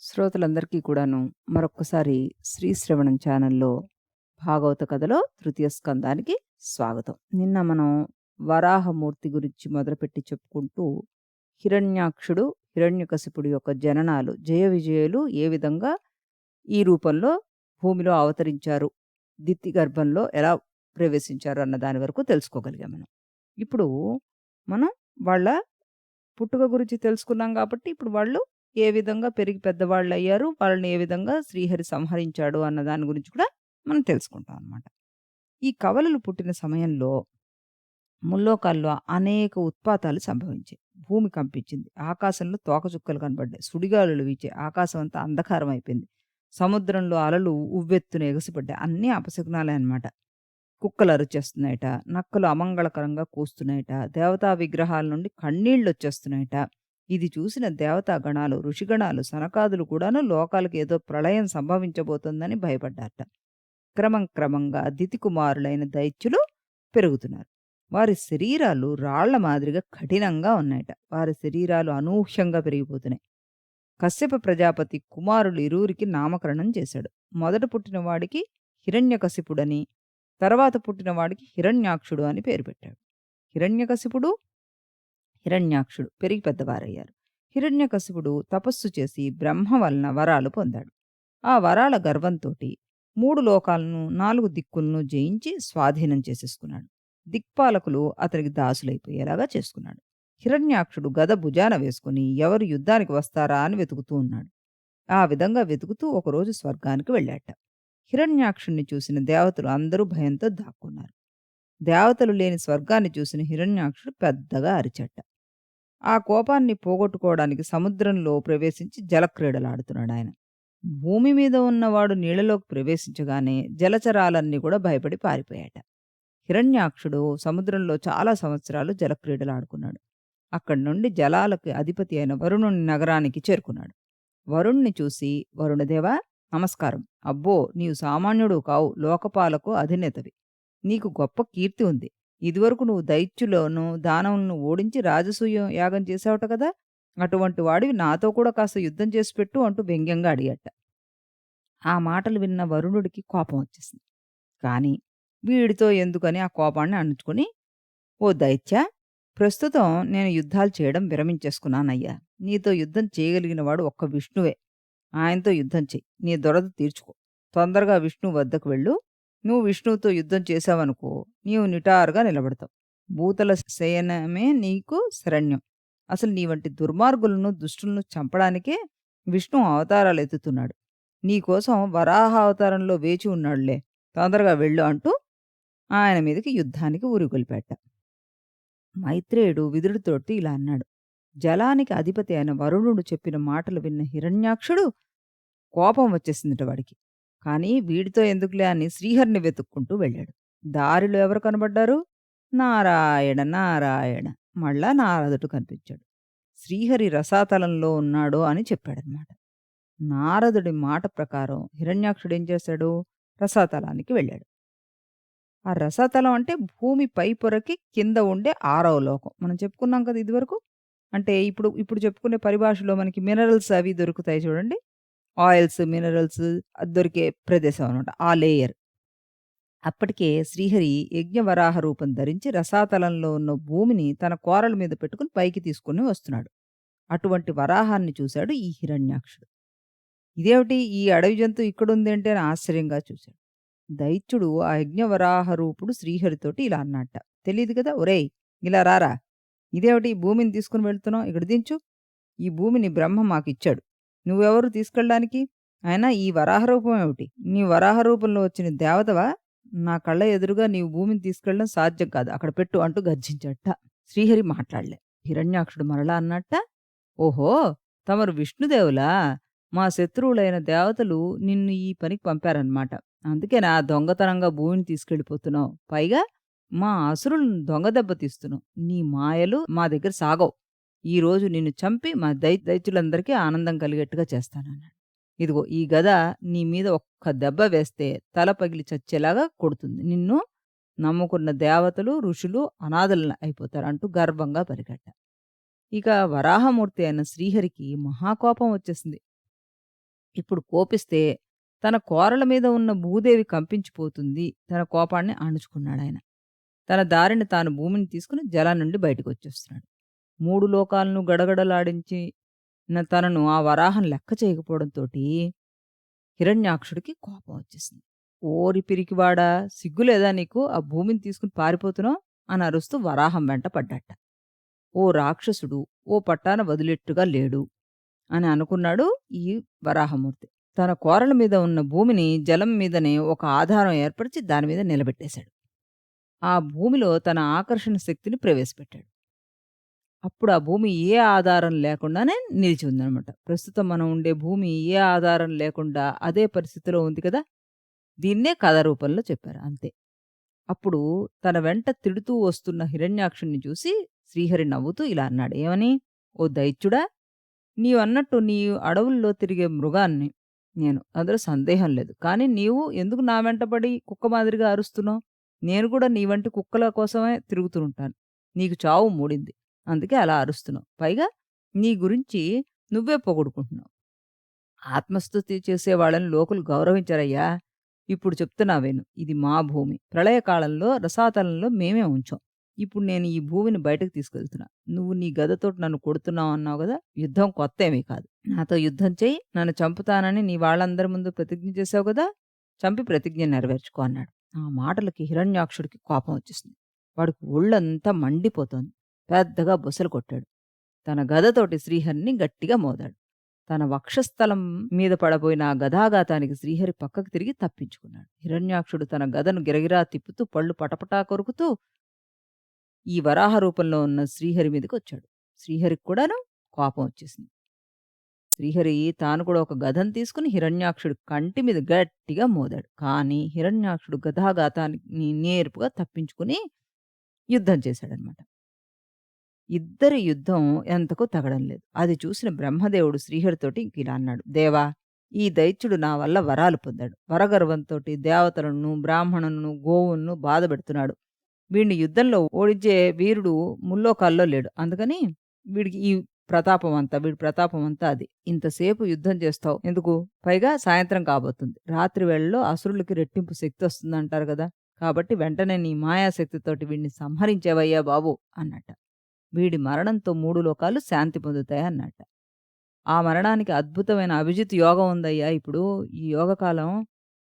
శ్రోతలందరికీ కూడాను మరొక్కసారి శ్రీశ్రవణం ఛానల్లో భాగవత కథలో తృతీయ స్కందానికి స్వాగతం. నిన్న మనం వరాహమూర్తి గురించి మొదలుపెట్టి చెప్పుకుంటూ హిరణ్యాక్షుడు, హిరణ్యకశిపుడు యొక్క జననాలు, జయ విజయులు ఏ విధంగా ఈ రూపంలో భూమిలో అవతరించారు, దితి గర్భంలో ఎలా ప్రవేశించారు అన్న దాని వరకు తెలుసుకోగలిగాం మనం. ఇప్పుడు మనం వాళ్ళ పుట్టుక గురించి తెలుసుకున్నాం కాబట్టి, ఇప్పుడు వాళ్ళు ఏ విధంగా పెరిగి పెద్దవాళ్ళయ్యారు, వాళ్ళని ఏ విధంగా శ్రీహరి సంహరించాడు అన్న దాని గురించి కూడా మనం తెలుసుకుంటాం అనమాట. ఈ కవలలు పుట్టిన సమయంలో ముల్లోకాల్లో అనేక ఉత్పాతాలు సంభవించాయి. భూమి కంపించింది. ఆకాశంలో తోకచుక్కలు కనబడ్డాయి. సుడిగాలులు వీచాయి. ఆకాశం అంతా అంధకారం అయిపోయింది. సముద్రంలో అలలు ఉవ్వెత్తున ఎగసిపడ్డాయి. అన్నీ అపశకునాలే అన్నమాట. కుక్కలు అరిచేస్తున్నాయట. నక్కలు అమంగళకరంగా కూస్తున్నాయట. దేవతా విగ్రహాల నుండి కన్నీళ్లొచ్చేస్తున్నాయట. ఇది చూసిన దేవతా గణాలు, ఋషిగణాలు, సనకాదులు కూడాను లోకాలకు ఏదో ప్రళయం సంభవించబోతోందని భయపడ్డారట. క్రమం క్రమంగా దితి కుమారులైన దైత్యులు పెరుగుతున్నారు. వారి శరీరాలు రాళ్ల మాదిరిగా కఠినంగా ఉన్నాయట. వారి శరీరాలు అనూహ్యంగా పెరిగిపోతున్నాయి. కశ్యప ప్రజాపతి కుమారులు ఇరువురికి నామకరణం చేశాడు. మొదట పుట్టిన వాడికి హిరణ్యకశిపుడని, తర్వాత పుట్టిన వాడికి హిరణ్యాక్షుడు అని పేరు పెట్టాడు. హిరణ్యకశిపుడు, హిరణ్యాక్షుడు పెరిగి పెద్దవారయ్యారు. హిరణ్యకశిపుడు తపస్సు చేసి బ్రహ్మ వలన వరాలు పొందాడు. ఆ వరాల గర్వంతోటి 3 లోకాలను, 4 దిక్కులను జయించి స్వాధీనం చేసేసుకున్నాడు. దిక్పాలకులు అతనికి దాసులైపోయేలాగా చేసుకున్నాడు. హిరణ్యాక్షుడు గద భుజాన వేసుకుని ఎవరు యుద్ధానికి వస్తారా అని వెతుకుతూ ఉన్నాడు. ఆ విధంగా వెతుకుతూ ఒకరోజు స్వర్గానికి వెళ్ళాట. హిరణ్యాక్షుణ్ణి చూసిన దేవతలు అందరూ భయంతో దాక్కున్నారు. దేవతలు లేని స్వర్గాన్ని చూసిన హిరణ్యాక్షుడు పెద్దగా అరిచట. ఆ కోపాన్ని పోగొట్టుకోవడానికి సముద్రంలో ప్రవేశించి జలక్రీడలాడుతున్నాడు ఆయన. భూమి మీద ఉన్నవాడు నీళ్లలోకి ప్రవేశించగానే జలచరాలన్నీ కూడా భయపడి పారిపోయాట. హిరణ్యాక్షుడు సముద్రంలో చాలా సంవత్సరాలు జలక్రీడలాడుకున్నాడు. అక్కడి నుండి జలాలకు అధిపతి అయిన వరుణుని నగరానికి చేరుకున్నాడు. వరుణ్ణి చూసి, వరుణదేవా నమస్కారం. అబ్బో, నీవు సామాన్యుడు కావు, లోకపాలకు అధినేతవి. నీకు గొప్ప కీర్తి ఉంది. ఇదివరకు నువ్వు దైత్యులను, దానవులను ఓడించి రాజసూయం యాగం చేశావట కదా. అటువంటి వాడివి నాతో కూడా కాస్త యుద్ధం చేసి పెట్టు అంటూ వ్యంగ్యంగా అడిగట. ఆ మాటలు విన్న వరుణుడికి కోపం వచ్చేసింది. కానీ వీడితో ఎందుకని ఆ కోపాన్ని అణుచుకొని, ఓ దైత్య, ప్రస్తుతం నేను యుద్ధాలు చేయడం విరమించేసుకున్నానయ్యా. నీతో యుద్ధం చేయగలిగిన వాడు ఒక్క విష్ణువే. ఆయనతో యుద్ధం చెయ్యి. నీ దొరద తీర్చుకో. తొందరగా విష్ణువు వద్దకు వెళ్ళు. నువ్వు విష్ణువుతో యుద్ధం చేశావనుకో, నీవు నిటారుగా నిలబడతావు. భూతల శయనమే నీకు శరణ్యం. అసలు నీ వంటి దుర్మార్గులను, దుష్టులను చంపడానికే విష్ణు అవతారాలు ఎత్తుతున్నాడు. నీకోసం వరాహ అవతారంలో వేచి ఉన్నాడులే. తొందరగా వెళ్ళు అంటూ ఆయన మీదకి యుద్ధానికి ఊరికొల్పాట. మైత్రేయుడు విదురుడితోటి ఇలా అన్నాడు. జలానికి అధిపతి అయిన వరుణుడు చెప్పిన మాటలు విన్న హిరణ్యాక్షుడు కోపం వచ్చేసిందిట వాడికి. కానీ వీడితో ఎందుకులే అని శ్రీహరిని వెతుక్కుంటూ వెళ్ళాడు. దారిలో ఎవరు కనబడ్డారు? నారాయణ నారాయణ. మళ్ళా నారదుడు కనిపించాడు. శ్రీహరి రసాతలంలో ఉన్నాడు అని చెప్పాడనమాట. నారదుడి మాట ప్రకారం హిరణ్యాక్షుడు ఏం చేశాడు? రసాతలానికి వెళ్ళాడు. ఆ రసాతలం అంటే భూమి పై పొరకి కింద ఉండే 6వ లోకం. మనం చెప్పుకున్నాం కదా ఇదివరకు. అంటే ఇప్పుడు ఇప్పుడు చెప్పుకునే పరిభాషలో మనకి మినరల్స్ అవి దొరుకుతాయి చూడండి. ఆయిల్స్, మినరల్స్ అది దొరికే ప్రదేశం అనమాట. ఆ లేయర్. అప్పటికే శ్రీహరి యజ్ఞవరాహ రూపం ధరించి రసాతలంలో ఉన్న భూమిని తన కోరల మీద పెట్టుకుని పైకి తీసుకుని వస్తున్నాడు. అటువంటి వరాహాన్ని చూశాడు ఈ హిరణ్యాక్షుడు. ఇదేమిటి, ఈ అడవి జంతువు ఇక్కడుందేంటి అని ఆశ్చర్యంగా చూశాడు. దైత్యుడు ఆ యజ్ఞవరాహ రూపుడు శ్రీహరితోటి ఇలా అన్నట్ట. తెలీదు కదా, ఒరేయ్ ఇలా రారా. ఇదేమిటి, ఈ భూమిని తీసుకుని వెళ్తున్నావు, ఇక్కడ దించు. ఈ భూమిని బ్రహ్మ మాకిచ్చాడు. నువ్వెవరు తీసుకెళ్ళడానికి? అయినా ఈ వరాహ రూపం ఏమిటి? నీ వరాహ రూపంలో వచ్చిన దేవతవా? నా కళ్ళ ఎదురుగా నీవు భూమిని తీసుకెళ్ళడం సాధ్యం కాదు. అక్కడ పెట్టు అంటూ గర్జించట. శ్రీహరి మాట్లాడలే. హిరణ్యాక్షుడు మరలా అన్నట్ట. ఓహో, తమరు విష్ణుదేవులా? మా శత్రువులైన దేవతలు నిన్ను ఈ పనికి పంపారన్నమాట. అందుకేనా దొంగతనంగా భూమిని తీసుకెళ్ళిపోతున్నావు. పైగా మా అసురులను దొంగ దెబ్బ తీస్తున్నావు. నీ మాయలు మా దగ్గర సాగవు. ఈరోజు నిన్ను చంపి మా దైత్యులందరికీ ఆనందం కలిగేట్టుగా చేస్తానన్నాడు. ఇదిగో ఈ గద నీ మీద ఒక్క దెబ్బ వేస్తే తల పగిలి చచ్చేలాగా కొడుతుంది. నిన్ను నమ్ముకున్న దేవతలు, ఋషులు అనాథలు అయిపోతారు అంటూ గర్వంగా పరిగెట్ట. ఇక వరాహమూర్తి అయిన శ్రీహరికి మహాకోపం వచ్చేసింది. ఇప్పుడు కోపిస్తే తన కోరల మీద ఉన్న భూదేవి కంపించిపోతుంది. తన కోపాన్ని అణుచుకున్నాడాయన. తన దారిన తాను భూమిని తీసుకుని జలం నుండి బయటకొచ్చేస్తున్నాడు. 3 లోకాలను గడగడలాడించిన తనను ఆ వరాహం లెక్క చేయకపోవడంతోటి హిరణ్యాక్షుడికి కోపం వచ్చేసింది. "ఓరి పిరికివాడా! సిగ్గులేదా నీకు? ఆ భూమిని తీసుకుని పారిపోతున్నావు" అని అరుస్తూ వరాహం వెంట పడ్డట. "ఓ రాక్షసుడు! ఓ పట్టాన వదిలేట్టుగా లేడు" అని అనుకున్నాడు ఈ వరాహమూర్తి. తన కోరల మీద ఉన్న భూమిని జలం మీదనే ఒక ఆధారం ఏర్పరిచి దాని మీద నిలబెట్టేశాడు. ఆ భూమిలో తన ఆకర్షణ శక్తిని ప్రవేశపెట్టాడు. అప్పుడు ఆ భూమి ఏ ఆధారం లేకుండానే నిలిచి ఉందనమాట. ప్రస్తుతం మనం ఉండే భూమి ఏ ఆధారం లేకుండా అదే పరిస్థితిలో ఉంది కదా! దీన్నే కథ రూపంలో చెప్పారు అంతే. అప్పుడు తన వెంట తిడుతూ వస్తున్న హిరణ్యాక్షుణ్ణి చూసి శ్రీహరి నవ్వుతూ ఇలా అన్నాడు. ఏమని? "ఓ దైత్యుడా! నీవన్నట్టు నీ అడవుల్లో తిరిగే మృగాన్ని నేను. అందులో సందేహం లేదు. కానీ నీవు ఎందుకు నా వెంటపడి కుక్క మాదిరిగా అరుస్తున్నావు? నేను కూడా నీ వంటి కుక్కల కోసమే తిరుగుతూ ఉంటాను. నీకు చావు మూడింది. అందుకే అలా అరుస్తున్నావు. పైగా నీ గురించి నువ్వే పొగుడుకుంటున్నావు. ఆత్మస్తుతి చేసే వాళ్ళని లోకులు గౌరవించరయ్యా. ఇప్పుడు చెప్తున్నా విను. ఇది మా భూమి. ప్రళయకాలంలో రసాతలంలో మేమే ఉంచాం. ఇప్పుడు నేను ఈ భూమిని బయటకు తీసుకెళ్తున్నా. నువ్వు నీ గదతోటి నన్ను కొడుతున్నావు అన్నావు గదా! యుద్ధం కొత్తేమీ కాదు. నాతో యుద్ధం చెయ్యి. నన్ను చంపుతానని నీ వాళ్ళందరి ముందు ప్రతిజ్ఞ చేశావు గదా! చంపి ప్రతిజ్ఞ నెరవేర్చుకో అన్నాడు. ఆ మాటలకి హిరణ్యాక్షుడికి కోపం వచ్చేసింది. వాడికి ఒళ్ళంతా మండిపోతోంది. పెద్దగా బుసలు కొట్టాడు. తన గదతోటి శ్రీహరిని గట్టిగా మోదాడు. తన వక్షస్థలం మీద పడబోయిన ఆ గదాఘాతానికి శ్రీహరి పక్కకు తిరిగి తప్పించుకున్నాడు. హిరణ్యాక్షుడు తన గదను గిరగిరా తిప్పుతూ పళ్ళు పటపటా కొరుకుతూ ఈ వరాహ రూపంలో ఉన్న శ్రీహరి మీదకొచ్చాడు. శ్రీహరికి కూడాను కోపం వచ్చేసింది. శ్రీహరి తాను కూడా ఒక గదను తీసుకుని హిరణ్యాక్షుడి కంటి మీద గట్టిగా మోదాడు. కానీ హిరణ్యాక్షుడు గదాఘాతాన్ని నేర్పుగా తప్పించుకుని యుద్ధం చేశాడనమాట. ఇద్దరి యుద్ధం ఎంతకో తగడం లేదు. అది చూసిన బ్రహ్మదేవుడు శ్రీహరితోటి ఇంకిలా అన్నాడు. దేవా! ఈ దైత్యుడు నా వల్ల వరాలు పొందాడు. వరగర్వంతోటి దేవతలను, బ్రాహ్మణులను, గోవులను బాధపెడుతున్నాడు. వీడిని యుద్ధంలో ఓడించే వీరుడు ముల్లోకాల్లో లేడు. అందుకని వీడికి ఈ వీడి ప్రతాపం అంతా అది. ఇంతసేపు యుద్ధం చేస్తావు ఎందుకు? పైగా సాయంత్రం కాబోతుంది. రాత్రి వేళల్లో అసురులకి రెట్టింపు శక్తి వస్తుందంటారు గదా! కాబట్టి వెంటనే నీ మాయాశక్తితోటి వీడిని సంహరించేవయ్యా బాబు అన్నట్ట. వీడి మరణంతో 3 లోకాలు శాంతి పొందుతాయన్నట్ట. ఆ మరణానికి అద్భుతమైన అభిజిత్ యోగం ఉందయ్యా ఇప్పుడు. ఈ యోగకాలం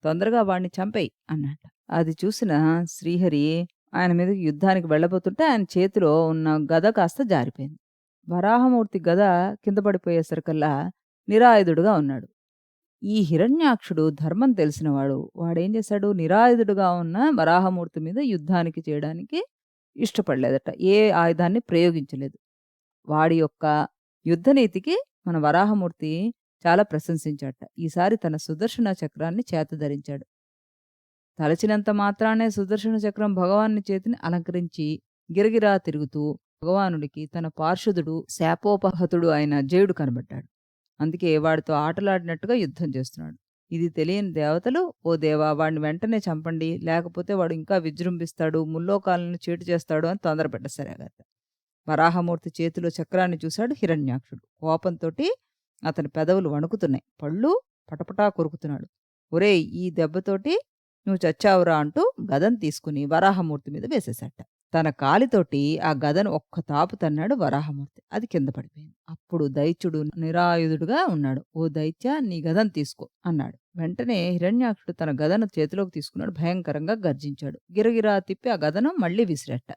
తొందరగా వాడిని చంపేయి అన్నట్ట. అది చూసిన శ్రీహరి ఆయన మీదకి యుద్ధానికి వెళ్ళబోతుంటే ఆయన చేతిలో ఉన్న గద కాస్త జారిపోయింది. వరాహమూర్తి గద కింద పడిపోయేసరికల్లా నిరాయుధుడుగా ఉన్నాడు. ఈ హిరణ్యాక్షుడు ధర్మం తెలిసినవాడు. వాడేం చేశాడు? నిరాయుధుడుగా ఉన్న వరాహమూర్తి మీద యుద్ధానికి చేయడానికి ఇష్టపడలేదట. ఏ ఆయుధాన్ని ప్రయోగించలేదు. వాడి యొక్క యుద్ధనీతికి మన వరాహమూర్తి చాలా ప్రశంసించాడట. ఈసారి తన సుదర్శన చక్రాన్ని చేతధరించాడు. తలచినంత మాత్రానే సుదర్శన చక్రం భగవానుని చేతిని అలంకరించి గిరగిరా తిరుగుతూ భగవానుడికి తన పార్షదుడు శాపోపహతుడు అయిన జయుడు కనబడ్డాడు. అందుకే వాడితో ఆటలాడినట్టుగా యుద్ధం చేస్తున్నాడు. ఇది తెలియని దేవతలు, "ఓ దేవా! వాడిని వెంటనే చంపండి. లేకపోతే వాడు ఇంకా విజృంభిస్తాడు. ముల్లోకాలను చేటు చేస్తాడు" అని తొందరపెట్టసాగారట. వరాహమూర్తి చేతిలో చక్రాన్ని చూశాడు హిరణ్యాక్షుడు. కోపంతోటి అతని పెదవులు వణుకుతున్నాయి. పళ్ళు పటపటా కొరుకుతున్నాడు. "ఒరేయ్! ఈ దెబ్బతోటి నువ్వు చచ్చావురా" అంటూ గదను తీసుకుని వరాహమూర్తి మీద వేసేశాట. తన కాలితోటి ఆ గదను ఒక్క తాపు తన్నాడు వరాహమూర్తి. అది కింద పడిపోయింది. అప్పుడు దైత్యుడు నిరాయుధుడుగా ఉన్నాడు. "ఓ దైత్య, నీ గదను తీసుకో" అన్నాడు. వెంటనే హిరణ్యాక్షుడు తన గదను చేతిలోకి తీసుకున్నాడు. భయంకరంగా గర్జించాడు. గిరగిరా తిప్పి ఆ గదను మళ్లీ విసిరట్ట.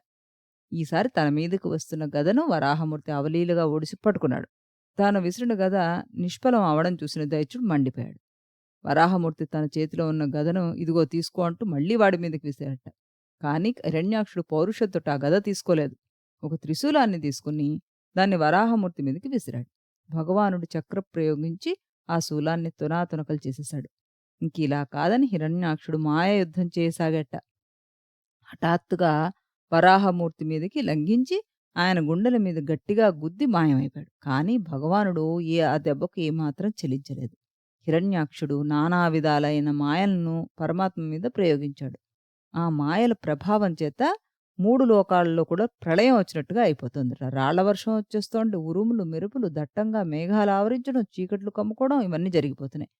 ఈసారి తన మీదకు వస్తున్న గదను వరాహమూర్తి అవలీలగా ఒడిసి పట్టుకున్నాడు. తాను విసిరిన గద నిష్ఫలం అవడం చూసిన దైత్యుడు మండిపోయాడు. వరాహమూర్తి తన చేతిలో ఉన్న గదను "ఇదిగో తీసుకో" అంటూ మళ్లీ వాడి మీదకి విసిరట్ట. కానీ హిరణ్యాక్షుడు పౌరుషంతోటి ఆ గద తీసుకోలేదు. ఒక త్రిశూలాన్ని తీసుకుని దాన్ని వరాహమూర్తి మీదకి విసిరాడు. భగవానుడు చక్ర ప్రయోగించి ఆ శూలాన్ని తునాతునకలు చేసేశాడు. ఇంకిలా కాదని హిరణ్యాక్షుడు మాయాయుద్ధం చేయసాగట. హఠాత్తుగా వరాహమూర్తి మీదకి లంఘించి ఆయన గుండెల మీద గట్టిగా గుద్ది మాయమైపోయాడు. కానీ భగవానుడు ఆ దెబ్బకు ఏమాత్రం చలించలేదు. హిరణ్యాక్షుడు నానా విధాలైన మాయలను పరమాత్మ మీద ప్రయోగించాడు. ఆ మాయల ప్రభావం చేత 3 లోకాల్లో కూడా ప్రళయం వచ్చినట్టుగా అయిపోతుందట. రాళ్ళ వర్షం వచ్చేస్తోంది. ఉరుములు, మెరుపులు, దట్టంగా మేఘాలు ఆవరించడం, చీకట్లు కమ్ముకోవడం ఇవన్నీ జరిగిపోతున్నాయి.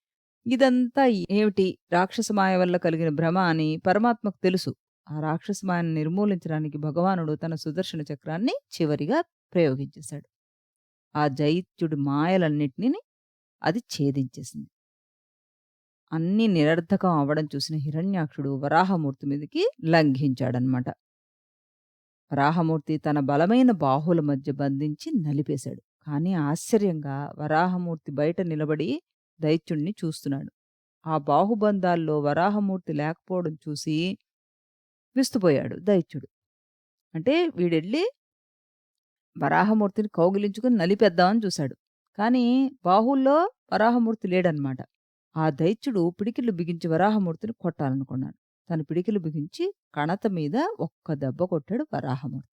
ఇదంతా ఏమిటి? రాక్షస మాయ వల్ల కలిగిన భ్రమ అని పరమాత్మకు తెలుసు. ఆ రాక్షస మాయను నిర్మూలించడానికి భగవానుడు తన సుదర్శన చక్రాన్ని చివరిగా ప్రయోగించేశాడు. ఆ దైత్యుడి మాయలన్నిటిని అది ఛేదించేసింది. అన్నీ నిరర్థకం అవ్వడం చూసిన హిరణ్యాక్షుడు వరాహమూర్తి మీదకి లంఘించాడనమాట. వరాహమూర్తి తన బలమైన బాహువుల మధ్య బంధించి నలిపేశాడు. కానీ ఆశ్చర్యంగా వరాహమూర్తి బయట నిలబడి దైత్యుణ్ణి చూస్తున్నాడు. ఆ బాహుబంధాల్లో వరాహమూర్తి లేకపోవడం చూసి విస్తుపోయాడు దైత్యుడు. అంటే వీడెళ్ళి వరాహమూర్తిని కౌగిలించుకుని నలిపేద్దామని చూశాడు. కానీ బాహుల్లో వరాహమూర్తి లేడనమాట. ఆ దైత్యుడు పిడికిళ్ళు బిగించి వరాహమూర్తిని కొట్టాలనుకున్నాడు. తన పిడికిలు బిగించి కణత మీద ఒక్క దెబ్బ కొట్టాడు వరాహమూర్తి.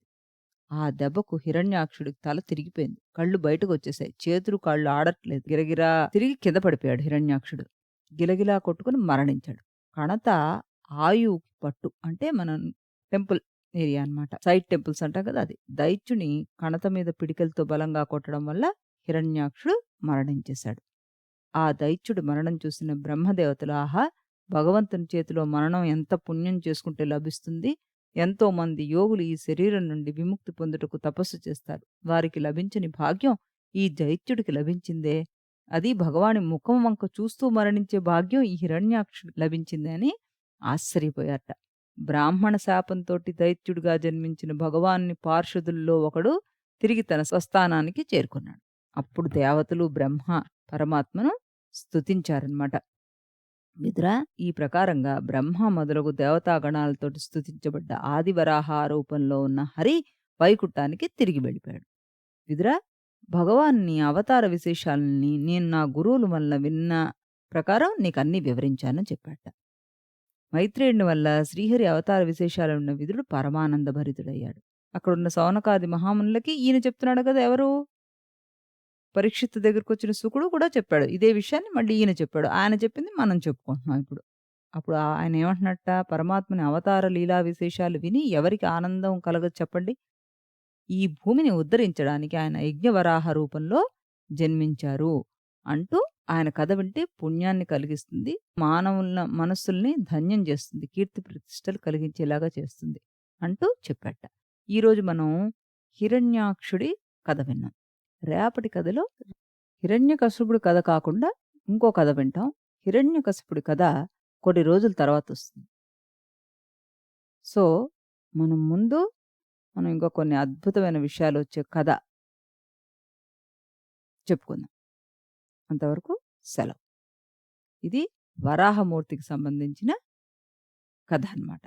ఆ దెబ్బకు హిరణ్యాక్షుడికి తల తిరిగిపోయింది. కళ్ళు బయటకొచ్చేశాయి. చేతులు కాళ్ళు ఆడట్లేదు. గిరగిరా తిరిగి కింద పడిపోయాడు హిరణ్యాక్షుడు. గిలగిలా కొట్టుకుని మరణించాడు. కణత ఆయు పట్టు అంటే మన టెంపుల్ ఏరియా అన్నమాట. సైడ్ టెంపుల్స్ అంటాం కదా అది. దైత్యుని కణత మీద పిడికిలతో బలంగా కొట్టడం వల్ల హిరణ్యాక్షుడు మరణించేశాడు. ఆ దైత్యుడి మరణం చూసిన బ్రహ్మదేవతలు ఆహా! భగవంతుని చేతిలో మరణం ఎంత పుణ్యం చేసుకుంటే లభిస్తుంది. ఎంతోమంది యోగులు ఈ శరీరం నుండి విముక్తి పొందుటకు తపస్సు చేస్తారు. వారికి లభించని భాగ్యం ఈ దైత్యుడికి లభించిందే. అది భగవాని ముఖం వంక చూస్తూ మరణించే భాగ్యం ఈ హిరణ్యాక్షుడికి లభించిందే అని ఆశ్చర్యపోయారట. బ్రాహ్మణ శాపంతోటి దైత్యుడిగా జన్మించిన భగవానుని పార్షదుల్లో ఒకడు తిరిగి తన స్వస్థానానికి చేరుకున్నాడు. అప్పుడు దేవతలు బ్రహ్మ పరమాత్మను స్తుతించారన్నమాట. మిత్రా, ఈ ప్రకారంగా బ్రహ్మ మొదలగు దేవతాగణాలతోటి స్తుతించబడ్డ ఆదివరాహ రూపంలో ఉన్న హరి వైకుంఠానికి తిరిగి వెళ్ళిపోయాడు. విదురా, భగవాన్ అవతార విశేషాలని నేను నా గురువుల వల్ల విన్న ప్రకారం నీకన్నీ వివరించానని చెప్పాట. మైత్రేయుని వల్ల శ్రీహరి అవతార విశేషాలున్న విదురుడు పరమానంద భరితుడయ్యాడు. అక్కడున్న సౌనకాది మహామునులకి ఈయన చెప్తున్నాడు కదా ఎవరు? పరీక్షిత్తు దగ్గరకొచ్చిన శుకుడు కూడా చెప్పాడు. ఇదే విషయాన్ని మళ్ళీ ఈయన చెప్పాడు. ఆయన చెప్పింది మనం చెప్పుకుంటున్నాం ఇప్పుడు. అప్పుడు ఆయన ఏమంటున్నట్ట? పరమాత్మని అవతార లీలా విశేషాలు విని ఎవరికి ఆనందం కలగదు చెప్పండి? ఈ భూమిని ఉద్ధరించడానికి ఆయన యజ్ఞవరాహ రూపంలో జన్మించారు అంటూ ఆయన కథ వింటే పుణ్యాన్ని కలిగిస్తుంది. మానవుల మనస్సుల్ని ధన్యం చేస్తుంది. కీర్తి ప్రతిష్టలు కలిగించేలాగా చేస్తుంది అంటూ చెప్పాట. ఈరోజు మనం హిరణ్యాక్షుడి కథ విన్నాం. రేపటి కథలో హిరణ్యకశిపుడి కథ కాకుండా ఇంకో కథ వింటాం. హిరణ్యకశిపుడి కథ కొన్ని రోజుల తర్వాత వస్తుంది. సో, మనం ఇంకా కొన్ని అద్భుతమైన విషయాలు వచ్చే కథ చెప్పుకుందాం. అంతవరకు సెలవు. ఇది వరాహమూర్తికి సంబంధించిన కథ అన్నమాట.